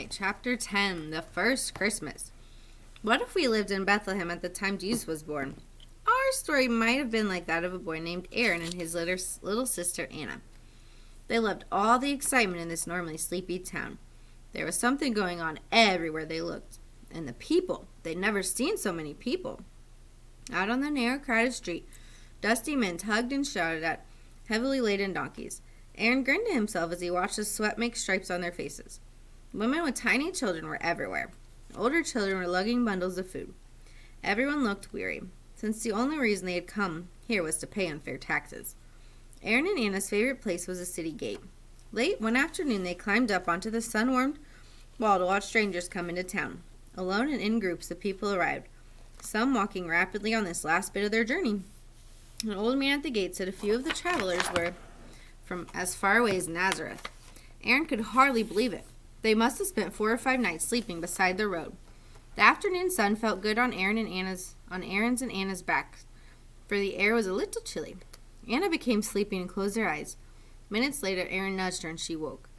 Night, Chapter 10, The First Christmas. What if we lived in Bethlehem at the time Jesus was born? Our story might have been like that of a boy named Aaron and his little sister Anna. They loved all the excitement in this normally sleepy town. There was something going on everywhere they looked. And the people, they'd never seen so many people. Out on the narrow, crowded street, dusty men tugged and shouted at heavily laden donkeys. Aaron grinned to himself as he watched the sweat make stripes on their faces. Women with tiny children were everywhere. Older children were lugging bundles of food. Everyone looked weary, since the only reason they had come here was to pay unfair taxes. Aaron and Anna's favorite place was the city gate. Late one afternoon, they climbed up onto the sun-warmed wall to watch strangers come into town. Alone and in groups, the people arrived, some walking rapidly on this last bit of their journey. An old man at the gate said a few of the travelers were from as far away as Nazareth. Aaron could hardly believe it. They must have spent 4 or 5 nights sleeping beside the road. The afternoon sun felt good on Aaron's and Anna's backs, for the air was a little chilly. Anna became sleepy and closed her eyes. Minutes later, Aaron nudged her and she woke.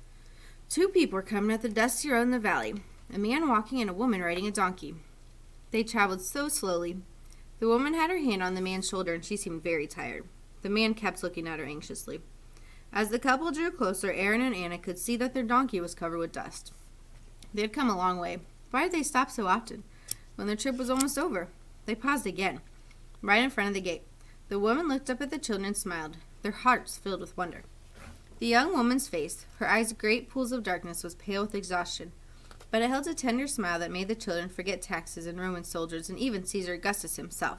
2 people were coming up the dusty road in the valley, a man walking and a woman riding a donkey. They traveled so slowly. The woman had her hand on the man's shoulder and she seemed very tired. The man kept looking at her anxiously. As the couple drew closer, Aaron and Anna could see that their donkey was covered with dust. They had come a long way. Why did they stop so often? When their trip was almost over, they paused again, right in front of the gate. The woman looked up at the children and smiled, their hearts filled with wonder. The young woman's face, her eyes great pools of darkness, was pale with exhaustion, but it held a tender smile that made the children forget taxes and Roman soldiers and even Caesar Augustus himself.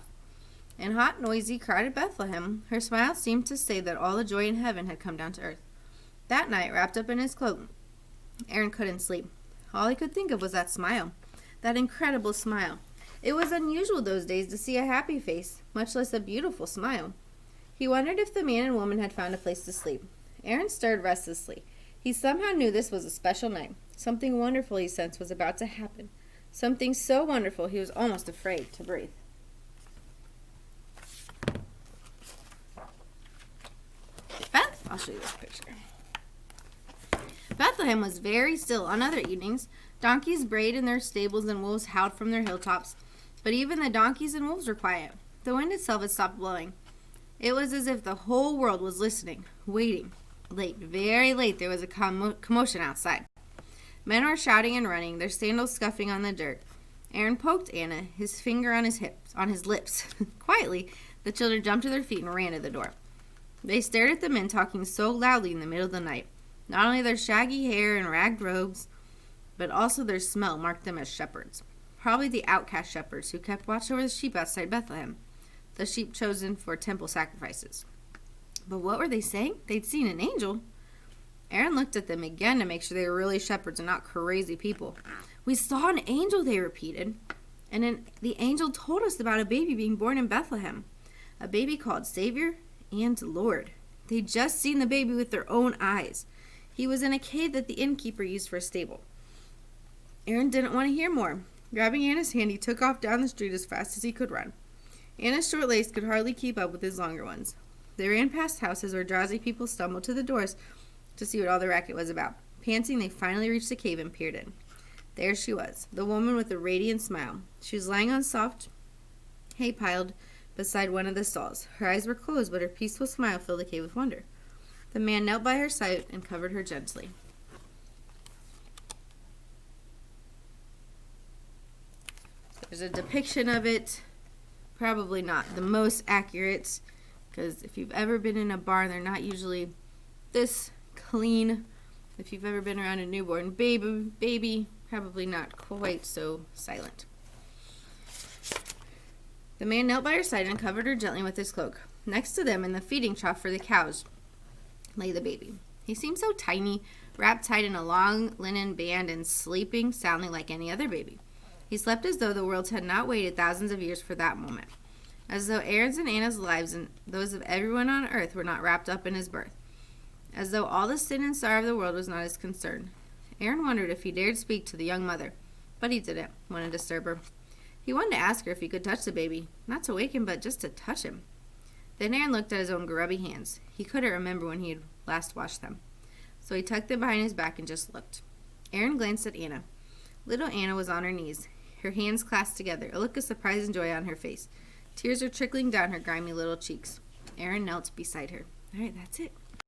In hot, noisy, crowded Bethlehem, her smile seemed to say that all the joy in heaven had come down to earth. That night, wrapped up in his cloak, Aaron couldn't sleep. All he could think of was that smile, that incredible smile. It was unusual those days to see a happy face, much less a beautiful smile. He wondered if the man and woman had found a place to sleep. Aaron stirred restlessly. He somehow knew this was a special night. Something wonderful, he sensed, was about to happen. Something so wonderful he was almost afraid to breathe. I'll show you this picture. Bethlehem was very still on other evenings. Donkeys brayed in their stables and wolves howled from their hilltops. But even the donkeys and wolves were quiet. The wind itself had stopped blowing. It was as if the whole world was listening, waiting. Late, very late, there was a commotion outside. Men were shouting and running, their sandals scuffing on the dirt. Aaron poked Anna, his finger on his lips. Quietly, the children jumped to their feet and ran to the door. They stared at the men talking so loudly in the middle of the night. Not only their shaggy hair and ragged robes, but also their smell marked them as shepherds. Probably the outcast shepherds who kept watch over the sheep outside Bethlehem, the sheep chosen for temple sacrifices. But what were they saying? They'd seen an angel. Aaron looked at them again to make sure they were really shepherds and not crazy people. We saw an angel, they repeated. And the angel told us about a baby being born in Bethlehem, a baby called Savior and Lord. They'd just seen the baby with their own eyes. He was in a cave that the innkeeper used for a stable. Aaron didn't want to hear more. Grabbing Anna's hand, he took off down the street as fast as he could run. Anna's short legs could hardly keep up with his longer ones. They ran past houses where drowsy people stumbled to the doors to see what all the racket was about. Panting, they finally reached the cave and peered in. There she was, the woman with the radiant smile. She was lying on soft hay piled beside one of the stalls. Her eyes were closed, but her peaceful smile filled the cave with wonder. The man knelt by her side and covered her gently. There's a depiction of it. Probably not the most accurate, because if you've ever been in a barn, they're not usually this clean. If you've ever been around a newborn baby, probably not quite so silent. The man knelt by her side and covered her gently with his cloak. Next to them, in the feeding trough for the cows, lay the baby. He seemed so tiny, wrapped tight in a long linen band and sleeping soundly like any other baby. He slept as though the world had not waited thousands of years for that moment, as though Aaron's and Anna's lives and those of everyone on earth were not wrapped up in his birth, as though all the sin and sorrow of the world was not his concern. Aaron wondered if he dared speak to the young mother, but he didn't want to disturb her. He wanted to ask her if he could touch the baby, not to wake him, but just to touch him. Then Aaron looked at his own grubby hands. He couldn't remember when he had last washed them. So he tucked them behind his back and just looked. Aaron glanced at Anna. Little Anna was on her knees, her hands clasped together, a look of surprise and joy on her face. Tears were trickling down her grimy little cheeks. Aaron knelt beside her. All right, that's it.